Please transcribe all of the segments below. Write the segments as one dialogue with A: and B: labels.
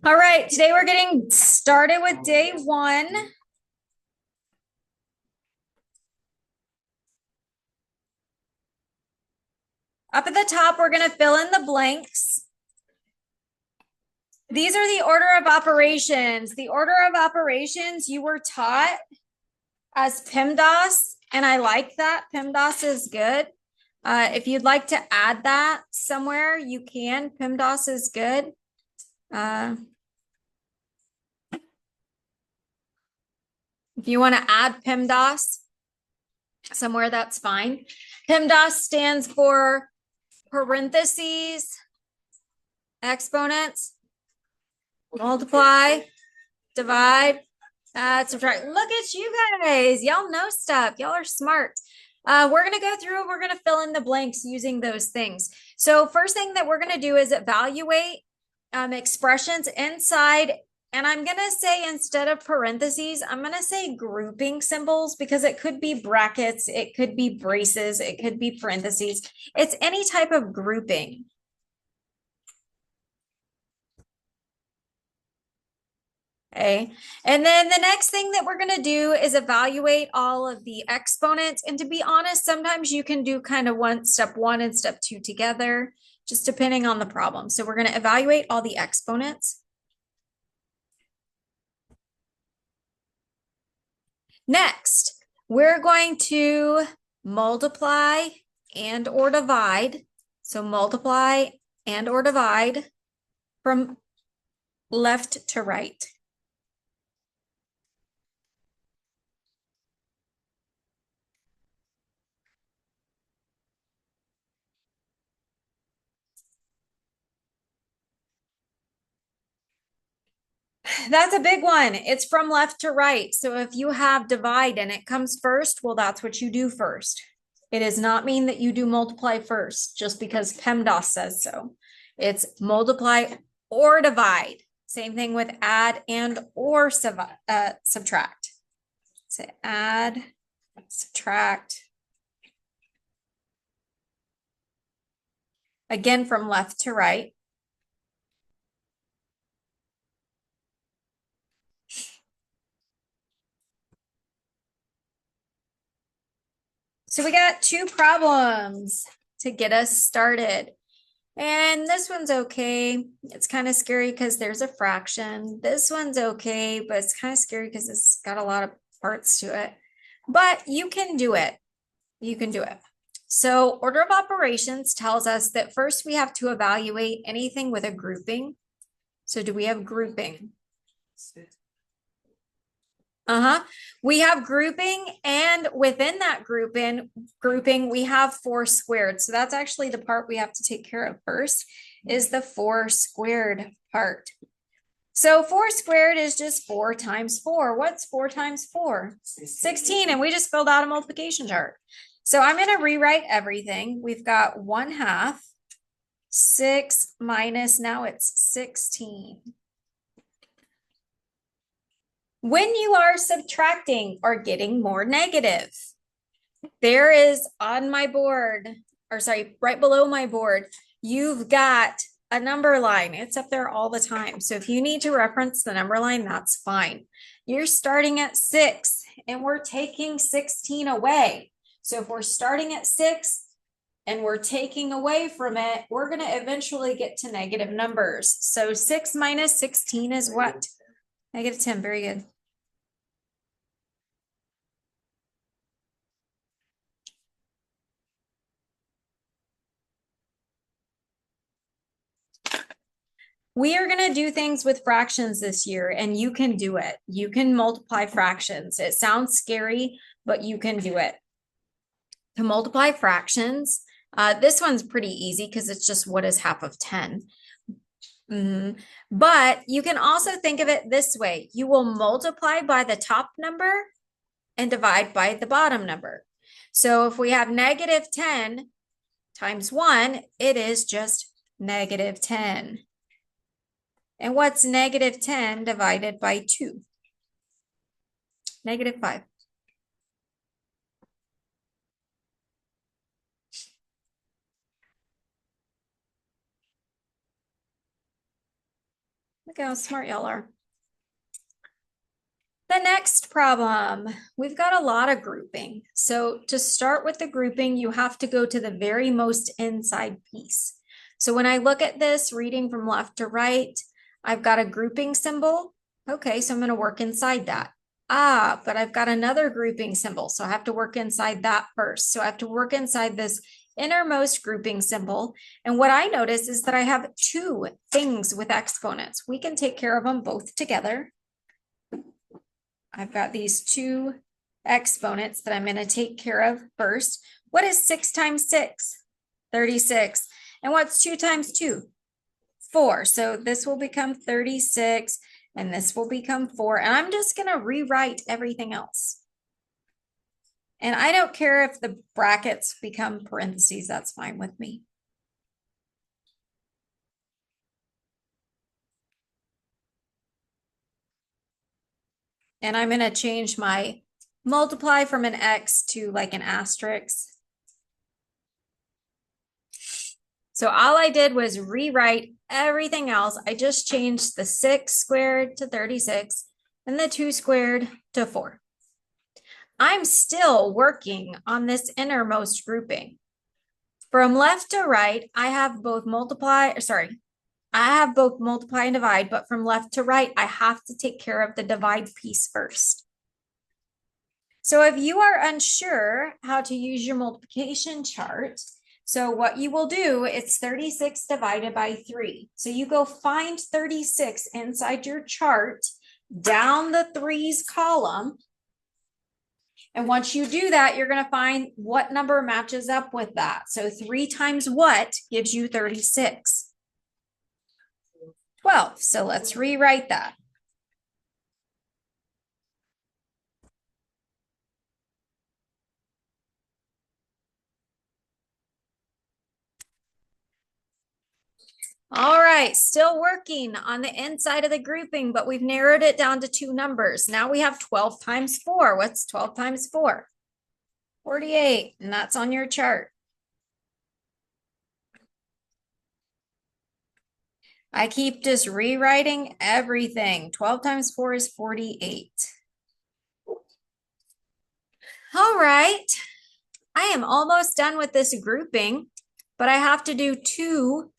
A: All right, today we're getting started with day one. Up at the top, we're going to fill in the blanks. These are the order of operations. The order of operations you were taught as PEMDAS, and I like that. PEMDAS is good. If you'd like to add that somewhere, you can. PEMDAS is good. If you want to add PEMDAS somewhere, that's fine. PEMDAS stands for parentheses, exponents, multiply, divide, subtract. Look at you guys. Y'all know stuff. Y'all are smart. We're going to go through, we're going to fill in the blanks using those things. So first thing that we're going to do is evaluate expressions inside. And I'm going to say, instead of parentheses, I'm going to say grouping symbols, because it could be brackets, it could be braces, it could be parentheses. It's any type of grouping. Okay. And then the next thing that we're going to do is evaluate all of the exponents. And to be honest, sometimes you can do kind of step one and step two together, just depending on the problem. So we're going to evaluate all the exponents. Next, we're going to multiply and or divide. So multiply and or divide from left to right. That's a big one. It's from left to right. So if you have divide and it comes first, well, that's what you do first. It does not mean that you do multiply first just because PEMDAS says so. It's multiply or divide. Same thing with add and or subtract. So add, subtract. Again, from left to right. So we got two problems to get us started. And this one's okay. It's kind of scary because there's a fraction. This one's okay, but it's kind of scary because it's got a lot of parts to it. But you can do it. You can do it. So order of operations tells us that first we have to evaluate anything with a grouping. So do we have grouping? We have grouping, and within that grouping, we have 4 squared. So that's actually the part we have to take care of first, is the 4 squared part. So 4 squared is just 4 times 4. What's 4 times 4? 16, and we just filled out a multiplication chart. So I'm going to rewrite everything. We've got 1/2, 6 minus, now it's 16. When you are subtracting or getting more negative, there is on my board, or sorry, right below my board, you've got a number line. It's up there all the time. So if you need to reference the number line, that's fine. You're starting at 6 and we're taking 16 away. So if we're starting at 6 and we're taking away from it, we're going to eventually get to negative numbers. So 6 minus 16 is what? Negative 10. Very good. We are going to do things with fractions this year, and you can do it. You can multiply fractions. It sounds scary, but you can do it. To multiply fractions, this one's pretty easy because it's just what is half of 10. But you can also think of it this way. You will multiply by the top number and divide by the bottom number. So if we have negative 10 times 1, it is just negative 10. And what's negative 10 divided by 2? Negative 5. Look how smart y'all are. The next problem, we've got a lot of grouping. So to start with the grouping, you have to go to the very most inside piece. So when I look at this, reading from left to right, I've got a grouping symbol. Okay, so I'm going to work inside that. Ah, but I've got another grouping symbol, so I have to work inside that first. So I have to work inside this innermost grouping symbol. And what I notice is that I have two things with exponents. We can take care of them both together. I've got these two exponents that I'm going to take care of first. What is 6 times 6? 36. And what's 2 times 2? 4. So this will become 36 and this will become 4. And I'm just going to rewrite everything else. And I don't care if the brackets become parentheses, that's fine with me. And I'm going to change my multiply from an X to like an asterisk. So all I did was rewrite everything else. I just changed the 6 squared to 36 and the 2 squared to 4. I'm still working on this innermost grouping. From left to right, I have both multiply and divide, but from left to right, I have to take care of the divide piece first. So if you are unsure how to use your multiplication chart, so what you will do, it's 36 divided by 3. So you go find 36 inside your chart, down the 3's column. And once you do that, you're going to find what number matches up with that. So 3 times what gives you 36? 12. So let's rewrite that. All right, still working on the inside of the grouping, but we've narrowed it down to 2 numbers. Now we have 12 times 4. What's 12 times 4? 48, and that's on your chart. I keep just rewriting everything. 12 times 4 is 48. All right, I am almost done with this grouping, but I have to do 2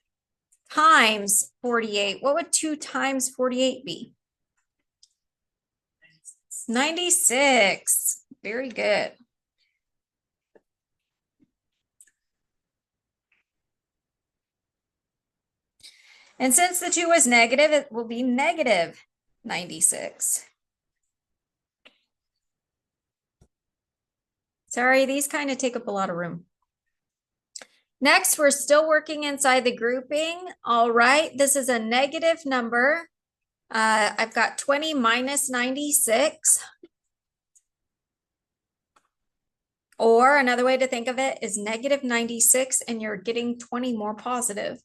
A: times 48. What would 2 times 48 be? 96. Very good. And since the 2 is negative, it will be negative 96. Sorry, these kind of take up a lot of room. Next, we're still working inside the grouping. All right, this is a negative number. I've got 20 minus 96. Or another way to think of it is negative 96 and you're getting 20 more positive.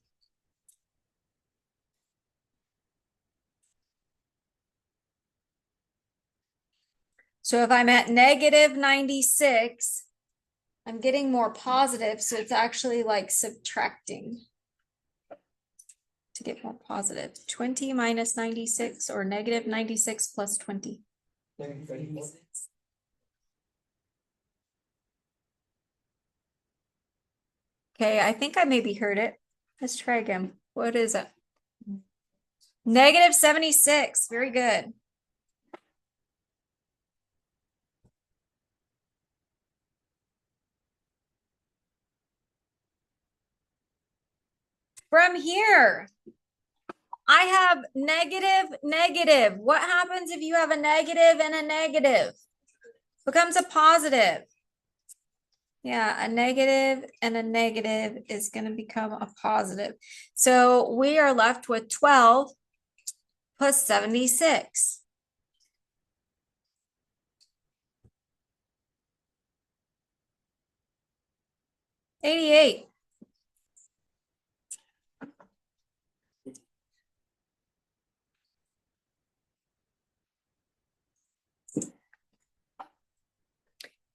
A: So if I'm at negative 96, I'm getting more positive. So it's actually like subtracting to get more positive. 20 minus 96 or negative 96 plus 20. Okay, I think I maybe heard it. Let's try again. What is it? Negative 76. Very good. From here, I have negative, negative. What happens if you have a negative and a negative? Becomes a positive. Yeah, a negative and a negative is going to become a positive. So we are left with 12 plus 76. $88.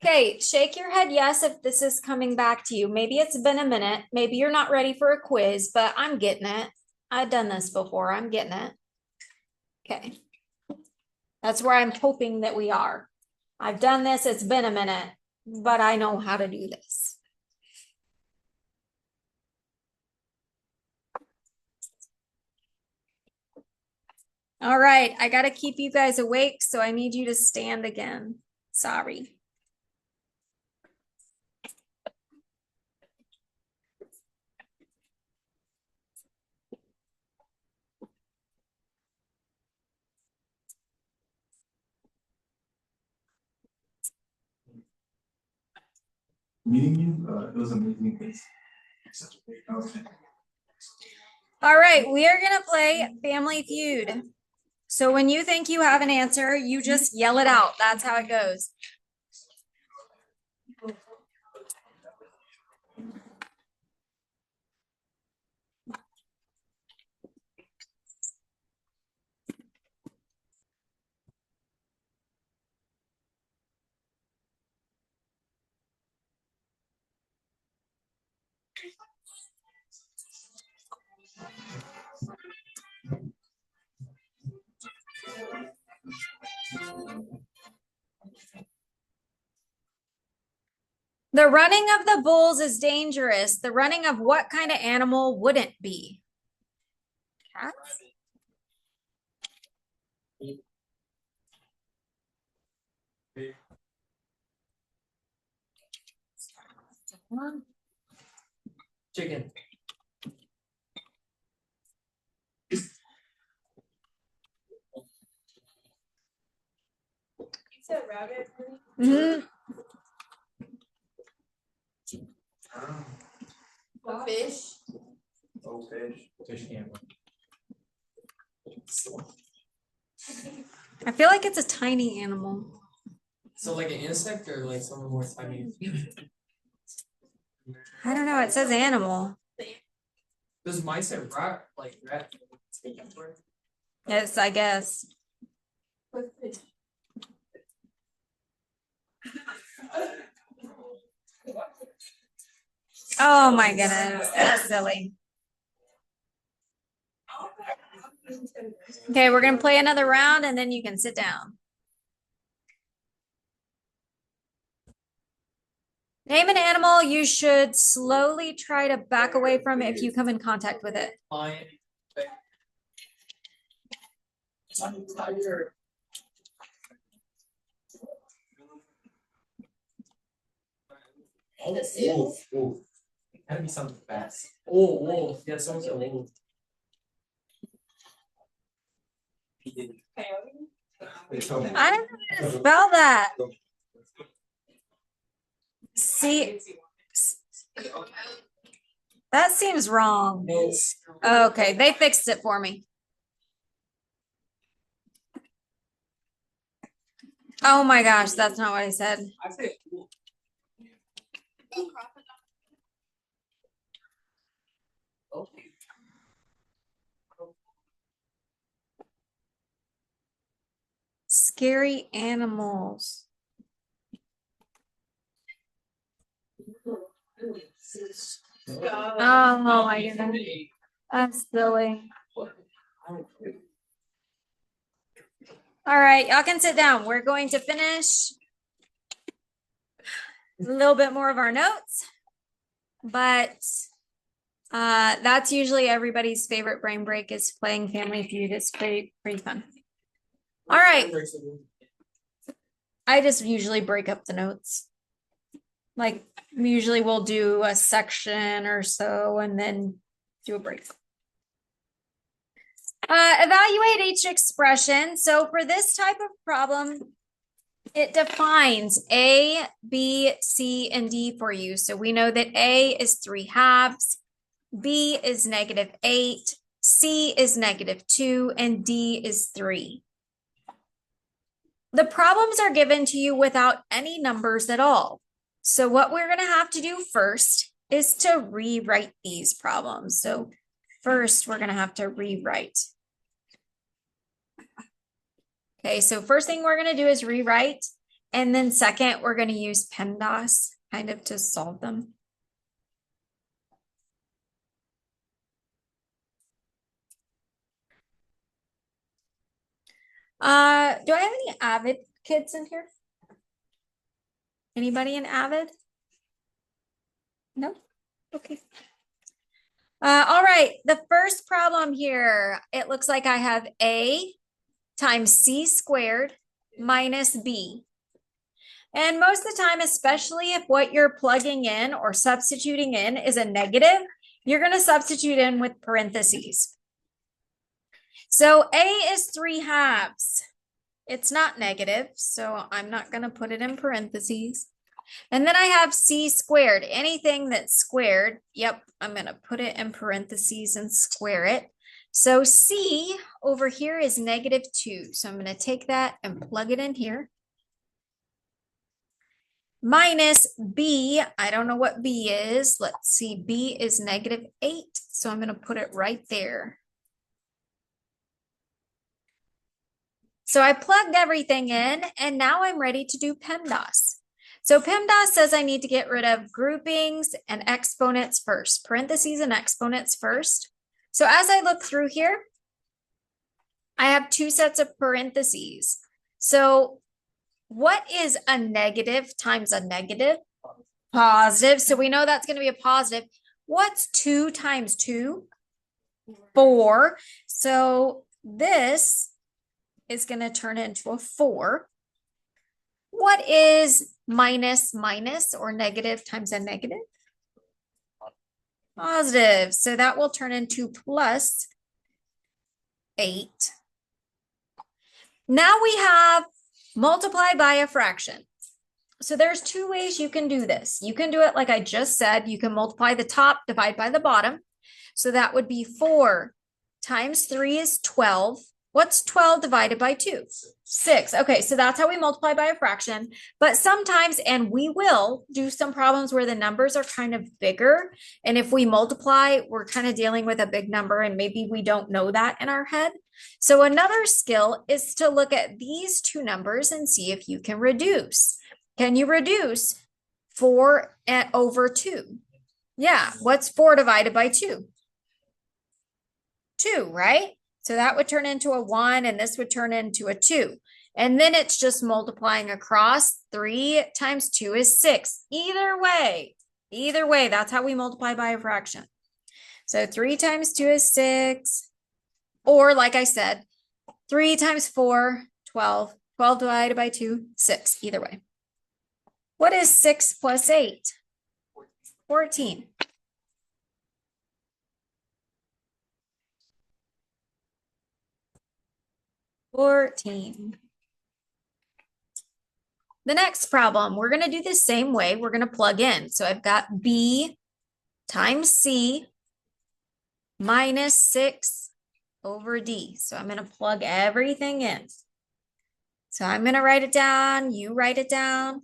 A: Okay, shake your head yes if this is coming back to you. Maybe it's been a minute. Maybe you're not ready for a quiz, but I'm getting it. I've done this before. I'm getting it. Okay. That's where I'm hoping that we are. I've done this, it's been a minute, but I know how to do this. All right, I got to keep you guys awake, so I need you to stand again. Sorry.
B: Meeting you, it was amazing.
A: All right, we are gonna play Family Feud. So when you think you have an answer, you just yell it out. That's how it goes. The running of the bulls is dangerous. The running of what kind of animal wouldn't be? Cats?
C: Chicken. You said rabbit?
A: Mm-hmm.
C: Fish. Oh, fish. Fish animal.
A: I feel like it's a tiny animal.
C: So like an insect or like something more tiny?
A: I don't know. It says animal.
C: Does mice have rat like rat?
A: Yes, I guess. Oh my goodness. That's silly. Okay, we're gonna play another round and then you can sit down. Name an animal you should slowly try to back away from if you come in contact with it.
C: Lion. Oh. Gotta be something fast. Oh, yeah, someone's a wolf.
A: I don't know how to spell that. See, that seems wrong. Okay, they fixed it for me. Oh my gosh, that's not what I said.
C: I say wolf.
A: Scary animals. Oh my goodness. That's silly. All right, y'all can sit down. We're going to finish a little bit more of our notes, but that's usually everybody's favorite brain break is playing Family Feud. It's pretty fun. All right. I just usually break up the notes. Like usually we'll do a section or so and then do a break. Evaluate each expression. So for this type of problem, it defines A, B, C, and D for you. So we know that A is 3/2, B is -8, C is -2, and D is 3. The problems are given to you without any numbers at all. So what we're going to have to do first is to rewrite these problems. So first, we're going to have to rewrite. Okay, so first thing we're going to do is rewrite. And then second, we're going to use PEMDAS kind of to solve them. Do I have any Avid kids in here? Anybody in Avid? No? Okay. All right, the first problem here, it looks like I have A times C squared minus B. And most of the time, especially if what you're plugging in or substituting in is a negative, you're going to substitute in with parentheses. So A is 3/2. It's not negative, so I'm not going to put it in parentheses. And then I have C squared. Anything that's squared, yep, I'm going to put it in parentheses and square it. So C over here is -2. So I'm going to take that and plug it in here. Minus B, I don't know what B is. Let's see, B is -8. So I'm going to put it right there. So I plugged everything in and now I'm ready to do PEMDAS. So PEMDAS says I need to get rid of groupings and exponents first, parentheses and exponents first. So as I look through here, I have two sets of parentheses. So what is a negative times a negative? Positive. So we know that's going to be a positive. What's 2 times 2? 4. So this is going to turn into a 4. What is minus minus or negative times a negative? Positive. So that will turn into plus 8. Now we have multiply by a fraction. So there's two ways you can do this. You can do it like I just said. You can multiply the top, divide by the bottom. So that would be 4 times 3 is 12. What's 12 divided by 2? 6. Okay, so that's how we multiply by a fraction. But sometimes, and we will do some problems where the numbers are kind of bigger. And if we multiply, we're kind of dealing with a big number and maybe we don't know that in our head. So another skill is to look at these two numbers and see if you can reduce. Can you reduce 4 over 2? Yeah, what's 4 divided by 2? 2, right? So that would turn into a 1 and this would turn into a 2. And then it's just multiplying across. 3 times 2 is 6. Either way, that's how we multiply by a fraction. So 3 times 2 is 6. Or like I said, 3 times 4, 12. 12 divided by 2, 6. Either way. What is 6 plus 8? 14. The next problem, we're going to do the same way. We're going to plug in. So I've got B times C minus 6 over D. So I'm going to plug everything in. So I'm going to write it down. You write it down.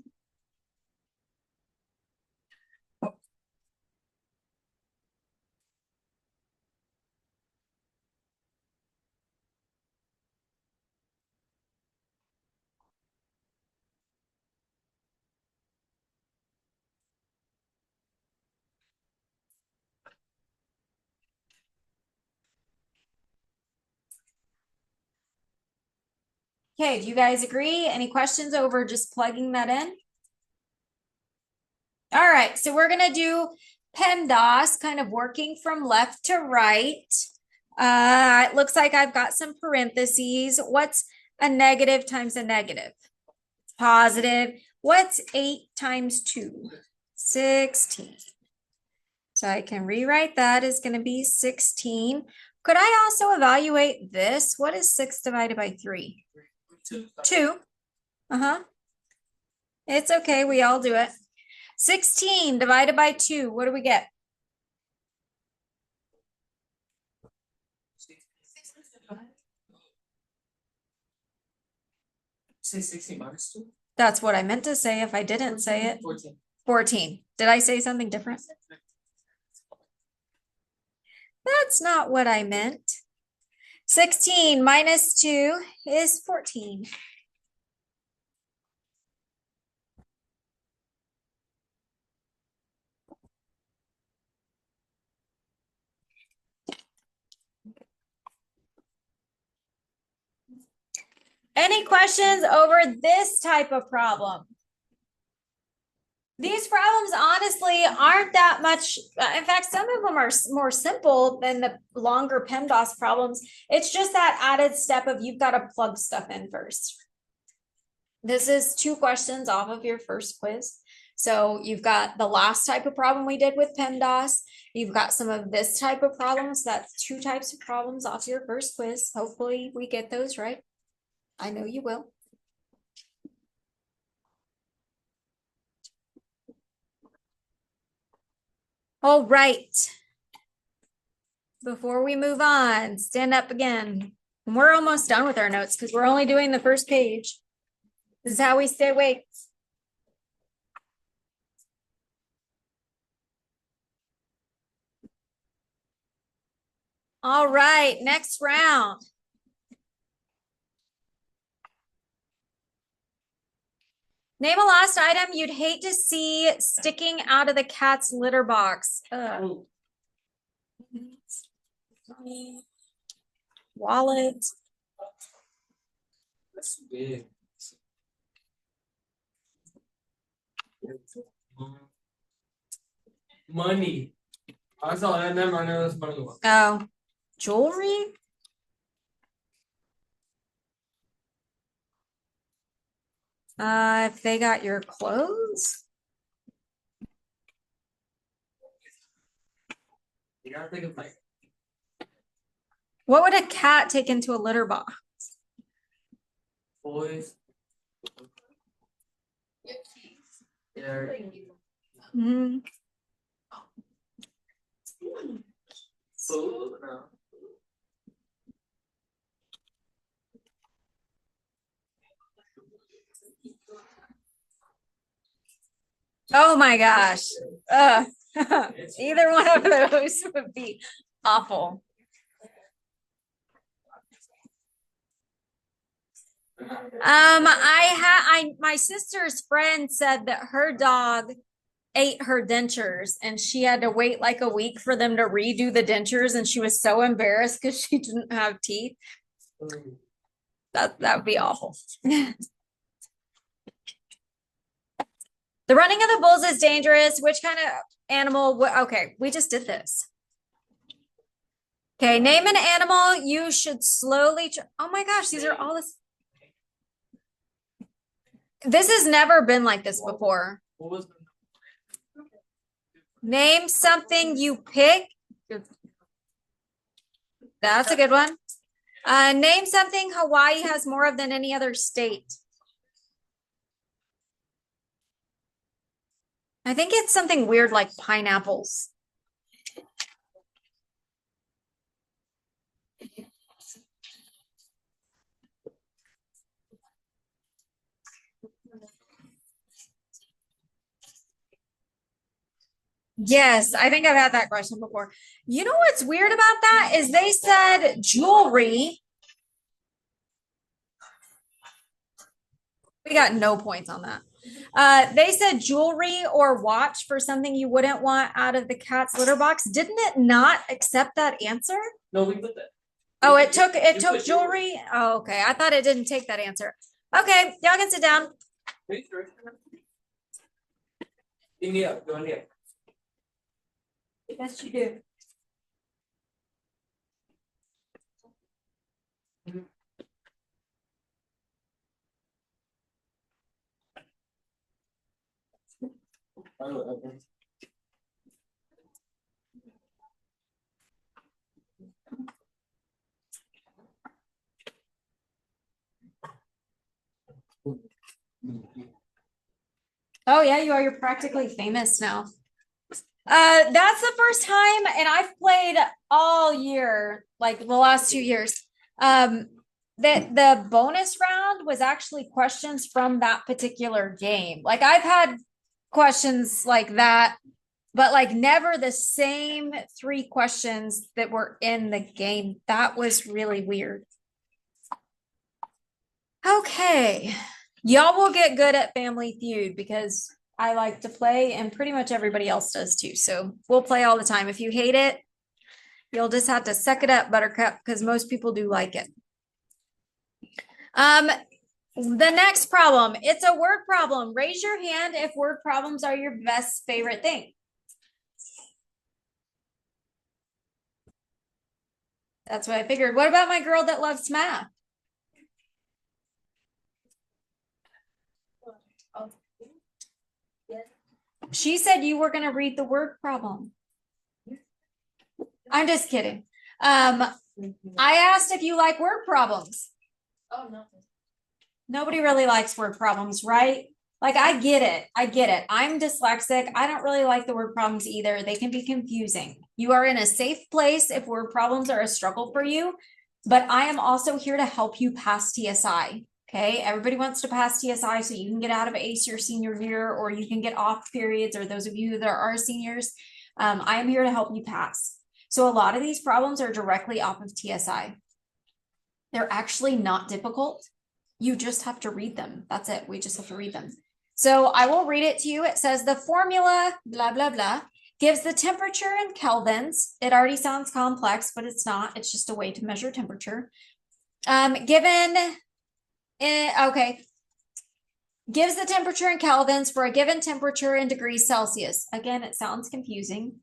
A: Okay, do you guys agree? Any questions over just plugging that in? All right, so we're going to do PEMDAS, kind of working from left to right. It looks like I've got some parentheses. What's a negative times a negative? Positive. What's 8 times 2? 16. So I can rewrite that as going to be 16. Could I also evaluate this? What is 6 divided by 3? 2. It's okay. We all do it. 16 divided by 2. What do we get?
C: 16 minus 2?
A: That's what I meant to say if I didn't say it.
C: 14.
A: 14. Did I say something different? That's not what I meant. 16 minus 2 is 14. Any questions over this type of problem? These problems honestly aren't that much. In fact, some of them are more simple than the longer PEMDAS problems. It's just that added step of you've got to plug stuff in first. This is 2 questions off of your first quiz. So you've got the last type of problem we did with PEMDAS. You've got some of this type of problems. That's 2 types of problems off your first quiz. Hopefully we get those right. I know you will. All right. Before we move on, stand up again. We're almost done with our notes because we're only doing the first page. This is how we stay awake. All right, next round. Name a lost item you'd hate to see sticking out of the cat's litter box. Wallet.
C: That's big. Money. I saw that number. I know that's money.
A: Oh, jewelry. If they got your clothes.
C: You gotta think of like.
A: What would a cat take into a litter box?
C: Boys. Yeah.
A: Mm-hmm.
C: Food. No.
A: Oh my gosh. Either one of those would be awful. My sister's friend said that her dog ate her dentures and she had to wait like a week for them to redo the dentures, and she was so embarrassed because she didn't have teeth. That would be awful. The running of the bulls is dangerous. Which kind of animal? Okay, we just did this. Okay, name an animal you should slowly. Oh my gosh, these are all this. This has never been like this before.
C: What was
A: Name something you pick. That's a good one. Name something Hawaii has more of than any other state. I think it's something weird like pineapples. Yes, I think I've had that question before. You know what's weird about that is they said jewelry. We got no points on that. They said jewelry or watch for something you wouldn't want out of the cat's litter box. Didn't it not accept that answer?
C: No, we put that.
A: Oh, it took
C: put
A: jewelry. Oh, okay. I thought it didn't take that answer. Okay, y'all can sit down.
C: In the up, go in the up.
A: Yes, you do. Oh yeah, you are. You're practically famous now. That's the first time, and I've played all year, like the last 2 years. The bonus round was actually questions from that particular game. Like I've had questions like that, but like never the same 3 questions that were in the game. That was really weird. Okay. Y'all will get good at Family Feud because I like to play and pretty much everybody else does too. So we'll play all the time. If you hate it, you'll just have to suck it up, Buttercup, because most people do like it. The next problem, it's a word problem. Raise your hand if word problems are your best favorite thing. That's what I figured. What about my girl that loves math? She said you were going to read the word problem. I'm just kidding. I asked if you like word problems.
D: Oh, no.
A: Nobody really likes word problems, right? Like, I get it. I get it. I'm dyslexic. I don't really like the word problems either. They can be confusing. You are in a safe place if word problems are a struggle for you, but I am also here to help you pass TSI. Okay. Everybody wants to pass TSI so you can get out of ACE your senior year, or you can get off periods, or those of you that are seniors. I am here to help you pass. So a lot of these problems are directly off of TSI. They're actually not difficult. You just have to read them. That's it. We just have to read them. So I will read it to you. It says the formula, blah, blah, blah, gives the temperature in kelvins. It already sounds complex, but it's not. It's just a way to measure temperature. Gives the temperature in kelvins for a given temperature in degrees Celsius. Again, it sounds confusing,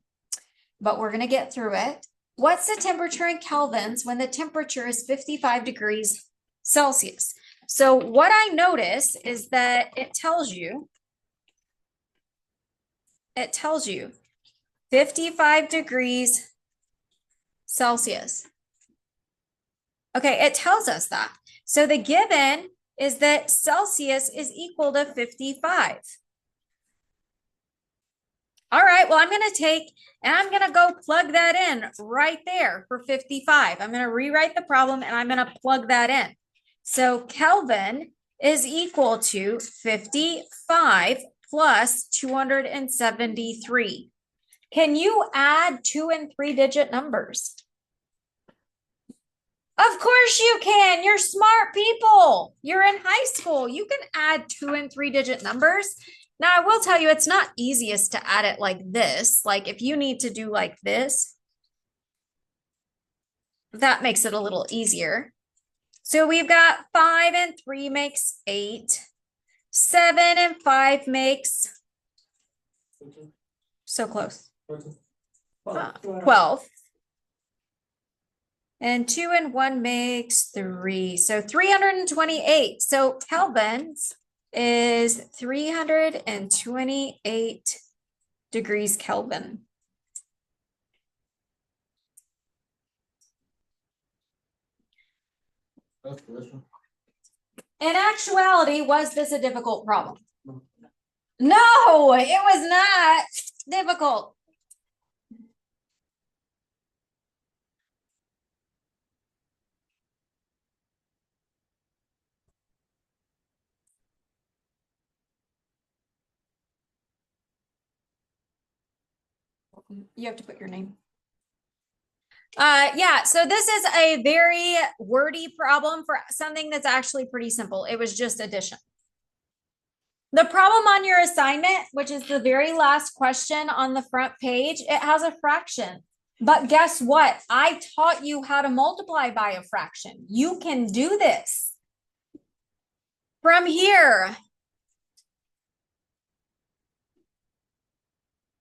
A: but we're going to get through it. What's the temperature in kelvins when the temperature is 55 degrees Celsius? So what I notice is that it tells you 55 degrees Celsius. Okay, it tells us that. So the given is that Celsius is equal to 55. All right, well, I'm going to go plug that in right there for 55. I'm going to rewrite the problem and I'm going to plug that in. So Kelvin is equal to 55 plus 273. Can you add 2 and 3 digit numbers? Of course you can. You're smart people. You're in high school. You can add 2 and 3 digit numbers. Now, I will tell you, it's not easiest to add it like this. Like if you need to do like this, that makes it a little easier. So we've got 5 and 3 makes 8. 7 and 5 makes, so close, 12. And 2 and 1 makes 3. So 328. So Kelvin's is 328 degrees Kelvin. In actuality, was this a difficult problem? No, it was not difficult. You have to put your name. Yeah, so this is a very wordy problem for something that's actually pretty simple. It was just addition. The problem on your assignment, which is the very last question on the front page, it has a fraction. But guess what? I taught you how to multiply by a fraction. You can do this. From here,